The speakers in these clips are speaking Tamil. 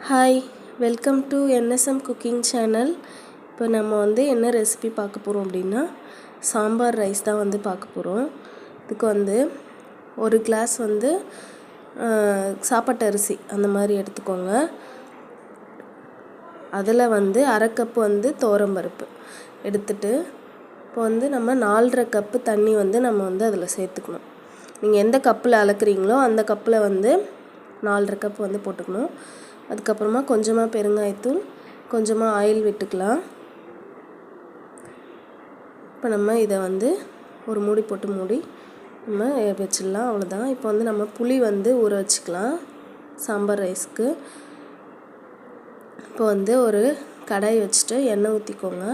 Hi, welcome to NSM cooking channel. இப்போ நம்ம என்ன ரெசிபி பார்க்க போகிறோம் அப்படின்னா, சாம்பார் ரைஸ் தான் பார்க்க போகிறோம். இதுக்கு ஒரு கிளாஸ் சாப்பாட்டு அரிசி அந்த மாதிரி எடுத்துக்கோங்க. அதில் அரை கப்பு துவரம்பருப்பு எடுத்துட்டு, இப்போ நம்ம 4.5 கப்பு தண்ணி நம்ம அதில் சேர்த்துக்கணும். நீங்கள் எந்த கப்பில் அளக்குறீங்களோ அந்த கப்பில் 4.5 கப்பு போட்டுக்கணும். அதுக்கப்புறமா கொஞ்சமாக பெருங்காயத்தூள், கொஞ்சமாக ஆயில் விட்டுக்கலாம். இப்போ நம்ம இதை ஒரு மூடி போட்டு மூடி நம்ம வச்சிடலாம். அவ்வளோதான். இப்போ நம்ம புளி ஊற வச்சுக்கலாம் சாம்பார் ரைஸ்க்கு. இப்போ ஒரு கடாய் வச்சுட்டு எண்ணெய் ஊற்றிக்கோங்க.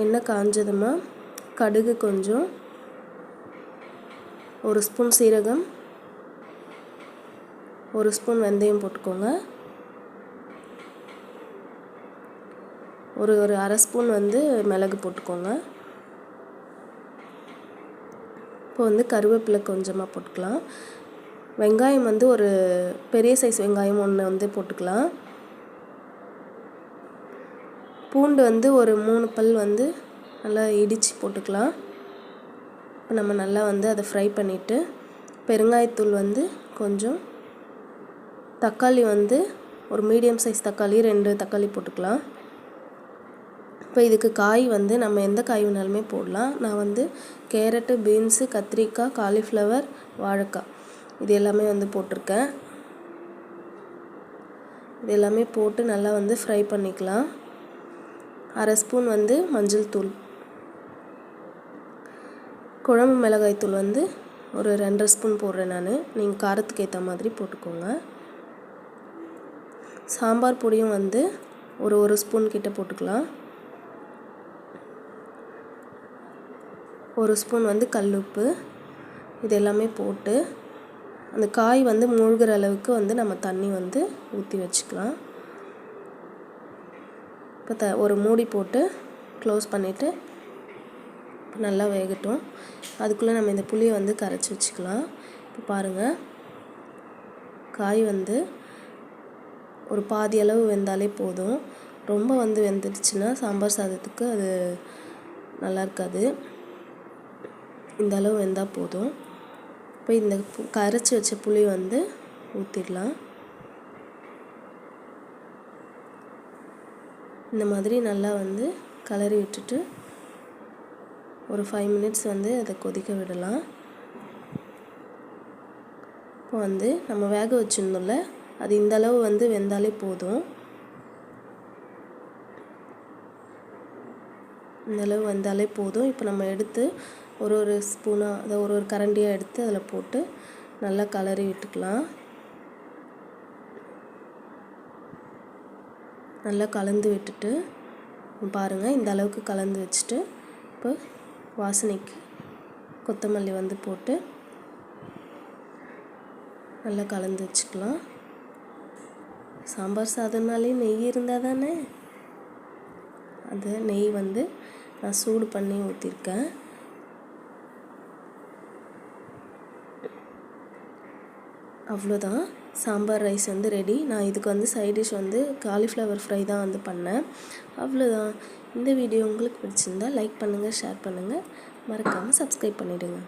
எண்ணெய் காஞ்சதுமா கடுகு கொஞ்சம், 1 ஸ்பூன் சீரகம், 1 ஸ்பூன் வெந்தயம் போட்டுக்கோங்க. ஒரு அரை ஸ்பூன் மிளகு போட்டுக்கோங்க. இப்போ கருவேப்பிலை கொஞ்சமாக போட்டுக்கலாம். வெங்காயம் ஒரு பெரிய சைஸ் வெங்காயம் ஒன்று போட்டுக்கலாம். பூண்டு ஒரு 3 பல் நல்லா இடித்து போட்டுக்கலாம். இப்போ நம்ம நல்லா அதை ஃப்ரை பண்ணிவிட்டு, பெருங்காயத்தூள் கொஞ்சம், தக்காளி ஒரு மீடியம் சைஸ் தக்காளி 2 தக்காளி போட்டுக்கலாம். இப்போ இதுக்கு காய் நம்ம எந்த காய் வேணாலுமே போடலாம். நான் கேரட்டு, பீன்ஸு, கத்திரிக்காய், காலிஃப்ளவர், வாழைக்காய் இது எல்லாமே போட்டிருக்கேன். இது எல்லாமே போட்டு நல்லா ஃப்ரை பண்ணிக்கலாம். அரை ஸ்பூன் மஞ்சள் தூள், குழம்பு மிளகாய் தூள் ஒரு 2.5 ஸ்பூன் போடுறேன் நான். நீங்கள் காரத்துக்கு ஏற்ற மாதிரி போட்டுக்கோங்க. சாம்பார் பொடியும் ஒரு ஸ்பூன் கிட்ட போட்டுக்கலாம். 1 ஸ்பூன் கல்லுப்பு. இது எல்லாமே போட்டு அந்த காய் மூழ்கிற அளவுக்கு நம்ம தண்ணி ஊற்றி வச்சுக்கலாம். இப்போ ஒரு மூடி போட்டு க்ளோஸ் பண்ணிவிட்டு நல்லா வேகட்டும். அதுக்குள்ளே நம்ம இந்த புளியை கரைச்சி வச்சுக்கலாம். இப்போ பாருங்கள், காய் ஒரு பாதி அளவு வெந்தாலே போதும். ரொம்ப வெந்துடுச்சுன்னா சாம்பார் சாதத்துக்கு அது நல்லா இருக்காது. இந்த அளவு வெந்தால் போதும். இப்போ இந்த கரைச்சி வச்ச புளி ஊற்றிடலாம். இந்த மாதிரி நல்லா கலரி விட்டுட்டு ஒரு 5 மினிட்ஸ் அதை கொதிக்க விடலாம். இப்போ நம்ம வேக வச்சுருந்தோம்ல, அது இந்த அளவு வெந்தாலே போதும். இந்த அளவு வெந்தாலே போதும். இப்போ நம்ம எடுத்து ஒரு ஸ்பூனாக அதை ஒரு கரண்டியாக எடுத்து அதில் போட்டு நல்லா கலரி விட்டுக்கலாம். நல்லா கலந்து விட்டுட்டு பாருங்கள், இந்த அளவுக்கு கலந்து வச்சுட்டு இப்போ வாசனைக்கு கொத்தமல்லி போட்டு நல்லா கலந்து வச்சுக்கலாம். சாம்பார் சாதம்னாலே நெய் இருந்தால் தானே. அது நெய் நான் சூடு பண்ணி ஊற்றிருக்கேன். அவ்வளோதான், சாம்பார் ரைஸ் ரெடி. நான் இதுக்கு சைட் டிஷ் காலிஃப்ளவர் ஃப்ரை தான் பண்ணேன். அவ்வளோதான். இந்த வீடியோ உங்களுக்கு பிடிச்சிருந்தா லைக் பண்ணுங்கள், ஷேர் பண்ணுங்கள், மறக்காமல் சப்ஸ்கிரைப் பண்ணிவிடுங்க.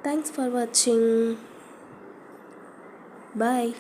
தேங்க்ஸ் ஃபார் வாட்சிங். பாய்.